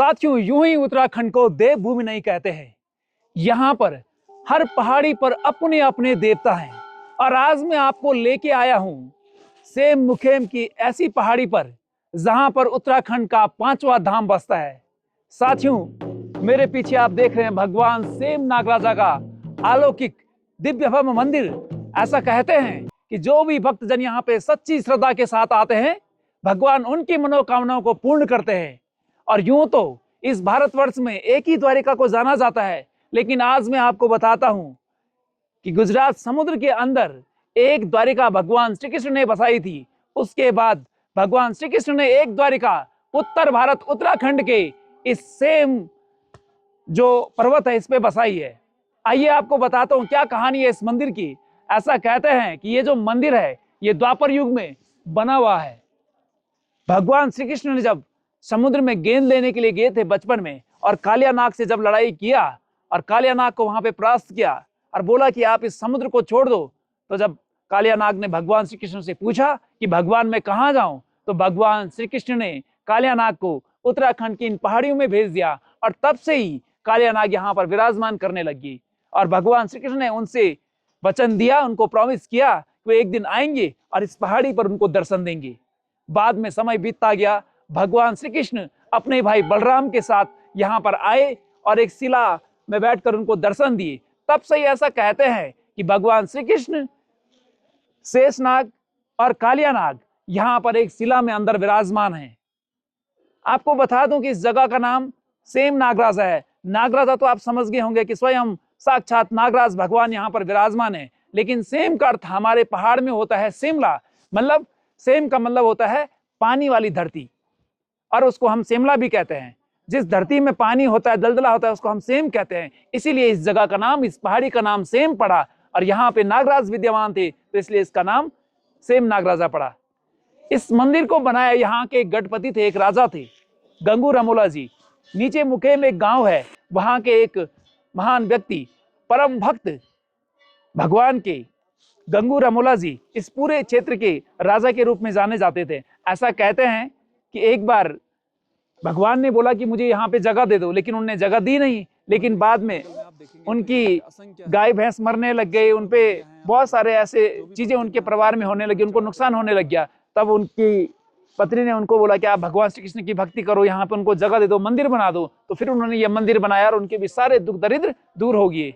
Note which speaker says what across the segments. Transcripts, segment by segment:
Speaker 1: साथियों, यूं ही उत्तराखंड को देवभूमि नहीं कहते हैं। यहाँ पर हर पहाड़ी पर अपने अपने देवता हैं और आज मैं आपको लेके आया हूँ सेम मुखेम की ऐसी पहाड़ी पर जहां पर उत्तराखंड का 5वां धाम बसता है। साथियों, मेरे पीछे आप देख रहे हैं भगवान सेम नागराजा का अलौकिक दिव्य भव्य मंदिर। ऐसा कहते हैं कि जो भी भक्तजन यहाँ पे सच्ची श्रद्धा के साथ आते हैं, भगवान उनकी मनोकामनाओं को पूर्ण करते हैं। और यूं तो इस भारतवर्ष में एक ही द्वारिका को जाना जाता है, लेकिन आज मैं आपको बताता हूं कि गुजरात समुद्र के अंदर एक द्वारिका भगवान श्री कृष्ण ने बसाई थी। उसके बाद भगवान श्री कृष्ण ने एक द्वारिका उत्तर भारत उत्तराखंड के इस सेम जो पर्वत है इस पे बसाई है। आइए आपको बताता हूं क्या कहानी है इस मंदिर की। ऐसा कहते हैं कि ये जो मंदिर है ये द्वापर युग में बना हुआ है। भगवान श्री कृष्ण ने जब समुद्र में गेंद लेने के लिए गए थे बचपन में, और कालिया नाग से जब लड़ाई किया और कालिया नाग को वहां पे परास्त किया और बोला कि आप इस समुद्र को छोड़ दो, तो जब कालिया नाग ने भगवान श्री कृष्ण से पूछा कि भगवान मैं कहाँ जाऊं, तो भगवान श्री कृष्ण ने कालिया नाग को उत्तराखंड की इन पहाड़ियों में भेज दिया। और तब से ही कालिया नाग यहाँ पर विराजमान करने लगी। और भगवान श्री कृष्ण ने उनसे वचन दिया, उनको प्रॉमिस किया कि वे एक दिन आएंगे और इस पहाड़ी पर उनको दर्शन देंगे। बाद में समय बीतता गया, भगवान श्री कृष्ण अपने भाई बलराम के साथ यहाँ पर आए और एक शिला में बैठकर उनको दर्शन दिए। तब से ही ऐसा कहते हैं कि भगवान श्री कृष्ण, शेषनाग और कालिया नाग यहाँ पर एक शिला में अंदर विराजमान है। आपको बता दूं कि इस जगह का नाम सेम नागराजा है। नागराजा तो आप समझ गए होंगे कि स्वयं साक्षात नागराज भगवान यहाँ पर विराजमान है, लेकिन सेम का अर्थ हमारे पहाड़ में होता है शिमला। मतलब सेम का मतलब होता है पानी वाली धरती, और उसको हम शिमला भी कहते हैं। जिस धरती में पानी होता है, दलदला होता है, उसको हम सेम कहते हैं। इसीलिए इस जगह का नाम, इस पहाड़ी का नाम सेम पड़ा। और यहाँ पे नागराज विद्यमान थे तो इसलिए इसका नाम सेम नागराजा पड़ा। इस मंदिर को बनाया यहाँ के एक गढ़पति थे, एक राजा थे, गंगू रमोला जी। नीचे मुखेम एक गांव है, वहां के एक महान व्यक्ति, परम भक्त भगवान के गंगू रमोला जी इस पूरे क्षेत्र के राजा के रूप में जाने जाते थे। ऐसा कहते हैं कि एक बार भगवान ने बोला कि मुझे यहाँ पे जगह दे दो, लेकिन उन्होंने जगह दी नहीं। लेकिन बाद में उनकी गाय भैंस मरने लग गए, उनपे बहुत सारे ऐसे चीजें उनके परिवार में होने लगी, उनको नुकसान होने लग गया। तब उनकी पत्नी ने उनको बोला कि आप भगवान श्री कृष्ण की भक्ति करो, यहाँ पे उनको जगह दे दो, मंदिर बना दो। तो फिर उन्होंने ये मंदिर बनाया और उनके भी सारे दुख दरिद्र दूर हो गए।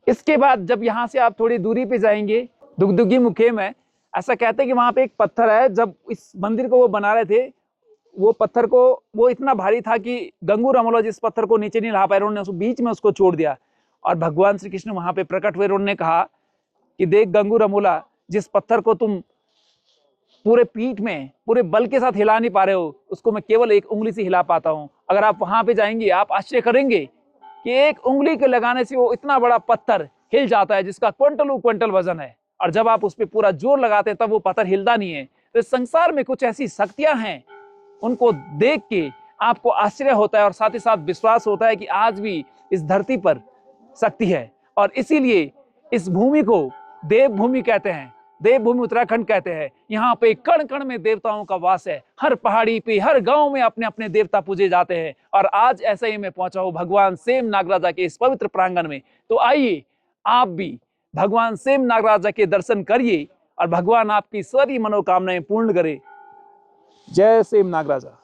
Speaker 1: इसके बाद जब यहाँ से आप थोड़ी दूरी पे जाएंगे, दुगदुगी मुखेम है। ऐसा कहते हैं कि वहां पे एक पत्थर है, जब इस मंदिर को वो बना रहे थे, वो पत्थर को वो इतना भारी था कि गंगू रमोला जिस पत्थर को नीचे नहीं ला पाए, उन्होंने बीच में उसको छोड़ दिया। और भगवान श्री कृष्ण वहां पे प्रकट हुए, उन्होंने कहा कि देख गंगू रमोला, जिस पत्थर को तुम पूरे पीठ में पूरे बल के साथ हिला नहीं पा रहे हो, उसको मैं केवल एक उंगली से हिला पाता हूँ। अगर आप वहां पे जाएंगे, आप आश्चर्य करेंगे कि एक उंगली के लगाने से वो इतना बड़ा पत्थर हिल जाता है जिसका क्विंटल क्विंटल वजन है। और जब आप उस पर पूरा जोर लगाते हैं तब वो पत्थर हिलता नहीं है। तो इस संसार में कुछ ऐसी शक्तियां हैं, उनको देख के आपको आश्चर्य होता है और साथ ही साथ विश्वास होता है कि आज भी इस धरती पर शक्ति है। और इसीलिए इस भूमि को देवभूमि कहते हैं, देवभूमि उत्तराखंड कहते हैं। यहाँ पे कण कण में देवताओं का वास है। हर पहाड़ी पे, हर गांव में अपने अपने देवता पूजे जाते हैं। और आज ऐसे ही मैं पहुंचा हूँ भगवान सेम नागराजा के इस पवित्र प्रांगण में। तो आइए आप भी भगवान सेम नागराजा के दर्शन करिए और भगवान आपकी सारी मनोकामनाएं पूर्ण करे। जय सेम नागराजा।